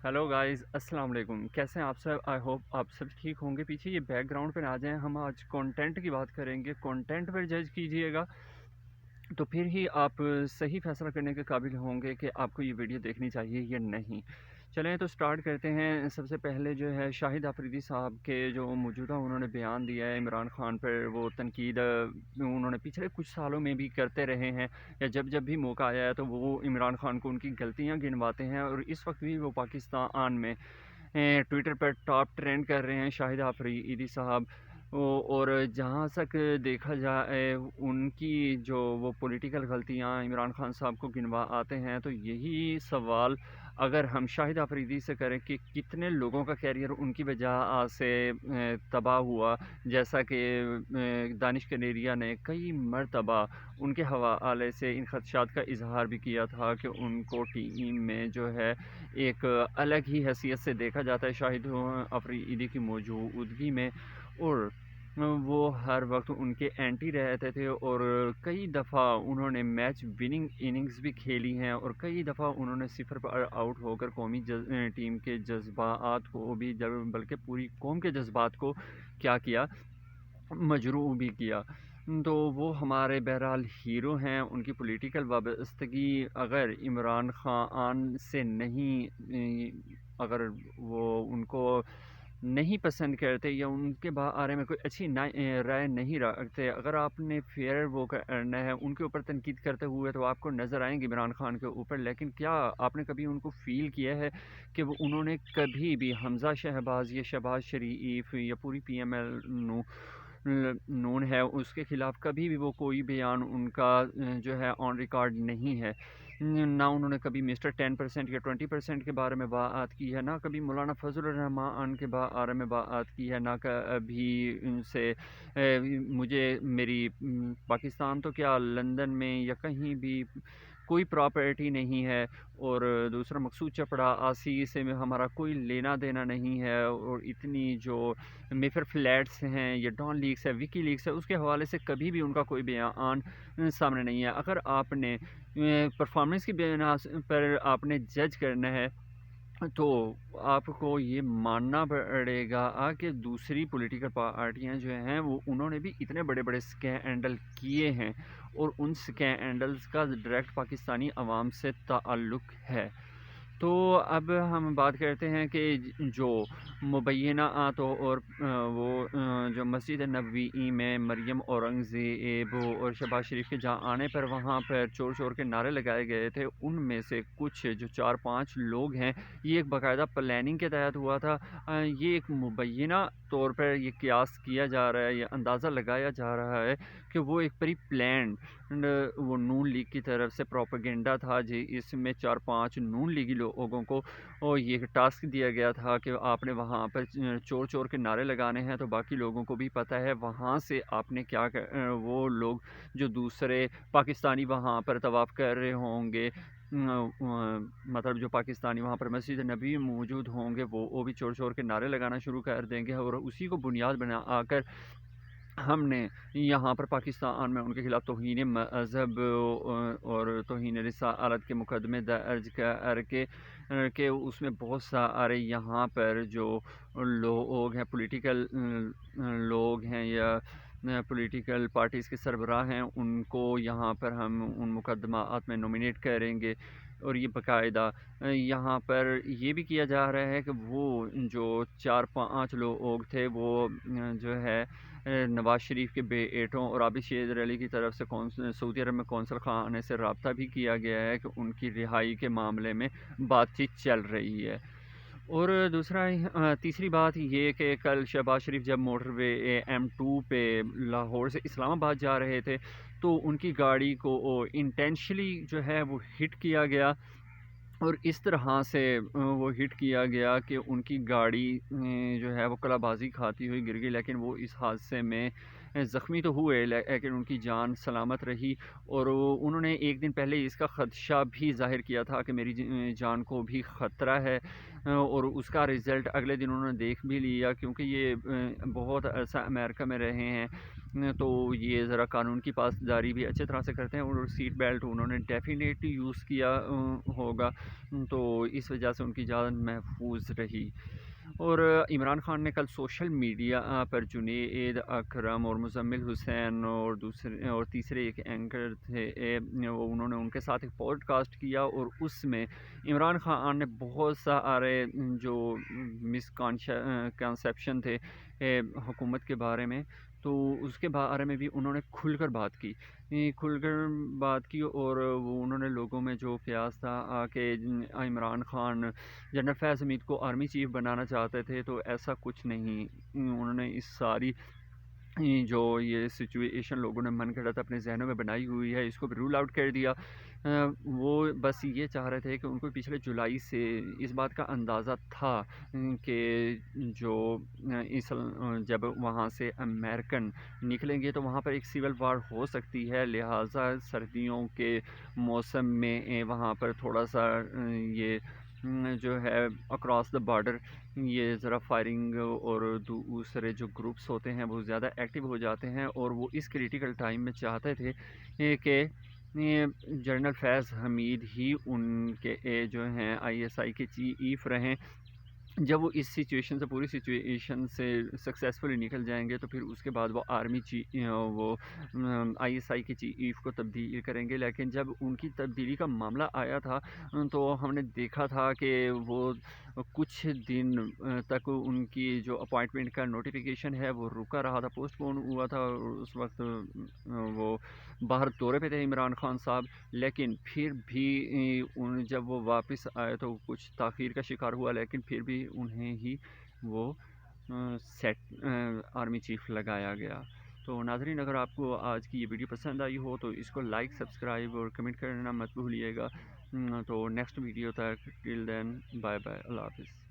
Hello guys, अस्सलाम वालेकुम। कैसे हैं आप सब? आई होप आप सब ठीक होंगे। पीछे ये बैकग्राउंड पे ना आ जाएं। हम आज कंटेंट की बात करेंगे। कंटेंट पर जज कीजिएगा तो फिर ही आप सही फैसला करने के काबिल होंगे कि आपको ये वीडियो देखनी चाहिए या नहीं। चलें तो स्टार्ट करते हैं। सबसे पहले जो है शाहिद अफरीदी साहब के जो मौजूदा उन्होंने बयान दिया है इमरान खान पर, वो तनकीद उन्होंने पिछले कुछ सालों में भी करते रहे हैं, या जब जब भी मौका आया है तो वो इमरान खान को उनकी गलतियां गिनवाते हैं। और इस वक्त भी वो पाकिस्तान में ट्विटर पर टॉप ट्रेंड कर रहे हैं शाहिद अफरीदी साहब। और जहाँ तक देखा जाए उनकी जो वो पॉलिटिकल गलतियाँ इमरान खान साहब को गिनवा आते हैं, तो यही सवाल अगर हम शाहिद अफरीदी से करें कि कितने लोगों का कैरियर उनकी वजह से तबाह हुआ। जैसा कि दानिश कनेरिया ने कई मरतबा उनके हवाले से इन खदशात का इजहार भी किया था कि उनको टीम में जो है एक अलग ही हैसियत से देखा जाता है शाहिद अफरीदी की मौजूदगी में। और वो हर वक्त उनके एंटी रहते थे, और कई दफ़ा उन्होंने मैच विनिंग इनिंग्स भी खेली हैं, और कई दफ़ा उन्होंने सिफर पर आउट होकर कौमी टीम के जज्बात को भी, बल्कि पूरी कौम के जज्बात को क्या किया, मजरूह भी किया। तो वो हमारे बहरहाल हीरो हैं। उनकी पॉलिटिकल वाबस्तगी अगर इमरान खान से नहीं, अगर वो उनको नहीं पसंद करते या उनके बारे में कोई अच्छी राय नहीं रखते, अगर आपने फेयर वो करना है उनके ऊपर तनकीद करते हुए, तो आपको नज़र आएंगे इमरान खान के ऊपर। लेकिन क्या आपने कभी उनको फ़ील किया है कि वो उन्होंने कभी भी हमज़ा शहबाज या शहबाज शरीफ या पूरी पीएमएल नून है उसके ख़िलाफ़ कभी भी वो कोई बयान उनका जो है ऑन रिकॉर्ड नहीं है। ना उन्होंने कभी मिस्टर 10% या 20% के बारे में बात की है, ना कभी मौलाना फजल रहमान के बारे में बात की है, ना कभी उनसे मुझे मेरी पाकिस्तान तो क्या लंदन में या कहीं भी कोई प्रॉपर्टी नहीं है, और दूसरा मकसूद चपड़ा आसी से में हमारा कोई लेना देना नहीं है, और इतनी जो मेफर फ्लैट्स हैं या डॉन लीक्स है, विकी लीक्स है, उसके हवाले से कभी भी उनका कोई बयान सामने नहीं है। अगर आपने परफॉर्मेंस की बिना पर आपने जज करना है, तो आपको ये मानना पड़ेगा कि दूसरी पॉलिटिकल पार्टियां जो हैं वो उन्होंने भी इतने बड़े बड़े स्कैंडल किए हैं, और उन स्कैंडल्स का डायरेक्ट पाकिस्तानी अवाम से ताल्लुक़ है। तो अब हम बात करते हैं कि जो मुबैना तो और जो मस्जिद नबवी में मरियम औरंगज़ेब और शहबाज शरीफ के जहाँ आने पर वहाँ पर चोर चोर के नारे लगाए गए थे, उनमें से कुछ जो 4-5 लोग हैं, ये एक बाकायदा प्लानिंग के तहत हुआ था। ये एक मुबैना तौर पर ये कियास किया जा रहा है, ये अंदाज़ा लगाया जा रहा है कि वो एक प्री प्लान वो नून लीग की तरफ से प्रोपेगेंडा था जी। इसमें 4-5 नून लीगी लोगों को और ये टास्क दिया गया था कि आपने वहाँ पर चोर चोर के नारे लगाने हैं, तो बाकी लोगों को भी पता है वहाँ से आपने क्या वो लोग जो दूसरे पाकिस्तानी वहाँ पर तवाफ़ कर रहे होंगे, मतलब जो पाकिस्तानी वहाँ पर मस्जिद नबी मौजूद होंगे, वो भी चोर चोर के नारे लगाना शुरू कर देंगे, और उसी को बुनियाद बना आकर हमने यहाँ पर पाकिस्तान में उनके खिलाफ तौहीन मज़हब और तौहीन रिसालत के मुकदमे दर्ज करके के उसमें बहुत सारे यहाँ पर जो लोग हैं, पॉलिटिकल लोग हैं या पॉलिटिकल पार्टीज़ के सरबराह हैं, उनको यहाँ पर हम उन मुकदमात में नॉमिनेट करेंगे। और ये बाकायदा यहाँ पर ये भी किया जा रहा है कि वो जो 4-5 लोग थे, वो जो है नवाज़ शरीफ के बेटों और आबिद शेर अली की तरफ से सऊदी अरब में कौंसल खाने से रब्ता भी किया गया है कि उनकी रिहाई के मामले में बातचीत चल रही है। और दूसरा तीसरी बात ये कि कल शहबाज शरीफ जब मोटरवे M2 पे लाहौर से इस्लामाबाद जा रहे थे, तो उनकी गाड़ी को इंटेंशनली जो है वो हिट किया गया, और इस तरह से वो हिट किया गया कि उनकी गाड़ी जो है वो कलाबाजी खाती हुई गिर गई। लेकिन वो इस हादसे में زخمی تو ہوئے لیکن ان کی جان سلامت رہی، اور انہوں نے ایک دن پہلے اس کا خدشہ بھی ظاہر کیا تھا کہ میری جان کو بھی خطرہ ہے، اور اس کا رزلٹ اگلے دن انہوں نے دیکھ بھی لیا، کیونکہ یہ بہت عرصہ امریکہ میں رہے ہیں، تو یہ ذرا قانون کی پاسداری بھی اچھے طرح سے کرتے ہیں، اور سیٹ بیلٹ انہوں نے ڈیفینیٹلی یوز کیا ہوگا، تو اس وجہ سے ان کی جان محفوظ رہی۔ اور عمران خان نے کل سوشل میڈیا پر جنید اکرم اور مزمل حسین اور تیسرے ایک اینکر تھے، انہوں نے ان کے ساتھ ایک پوڈ کاسٹ کیا، اور اس میں عمران خان نے بہت سارے جو مس کنسیپشن تھے حکومت کے بارے میں، تو اس کے بارے میں بھی انہوں نے کھل کر بات کی، اور وہ انہوں نے لوگوں میں جو قیاس تھا کہ عمران خان جنرل فیض حمید کو آرمی چیف بنانا چاہتے تھے، تو ایسا کچھ نہیں۔ انہوں نے اس ساری جو یہ سچویشن لوگوں نے من گھڑت اپنے ذہنوں میں بنائی ہوئی ہے، اس کو بھی رول آؤٹ کر دیا۔ وہ بس یہ چاہ رہے تھے کہ ان کو پچھلے جولائی سے اس بات کا اندازہ تھا کہ جو جب وہاں سے امریکن نکلیں گے تو وہاں پر ایک سول وار ہو سکتی ہے، لہٰذا سردیوں کے موسم میں وہاں پر تھوڑا سا یہ جو ہے اکراس دا بارڈر یہ ذرا فائرنگ اور دوسرے جو گروپس ہوتے ہیں وہ زیادہ ایکٹیو ہو جاتے ہیں، اور وہ اس کریٹیکل ٹائم میں چاہتے تھے کہ جنرل فیض حمید ہی ان کے جو ہیں ISI کے چیف رہیں۔ جب وہ اس سچویشن سے پوری سچویشن سے سکسیسفلی نکل جائیں گے تو پھر اس کے بعد وہ وہ ISI کے چیف کو تبدیل کریں گے، لیکن جب ان کی تبدیلی کا معاملہ آیا تھا تو ہم نے دیکھا تھا کہ وہ کچھ دن تک ان کی جو اپوائنٹمنٹ کا نوٹیفیکیشن ہے وہ رکا رہا تھا، پوسٹ پون ہوا تھا، اور اس وقت وہ باہر دورے پہ تھے عمران خان صاحب، لیکن پھر بھی جب وہ واپس آئے تو کچھ تاخیر کا شکار ہوا، لیکن پھر بھی انہیں ہی وہ آرمی چیف لگایا گیا۔ تو ناظرین، اگر آپ کو آج کی یہ ویڈیو پسند آئی ہو تو اس کو لائک، سبسکرائب اور کمنٹ کرنا مت بھولیے گا۔ تو نیکسٹ ویڈیو تک، ٹل دین، بائے بائے، اللہ حافظ۔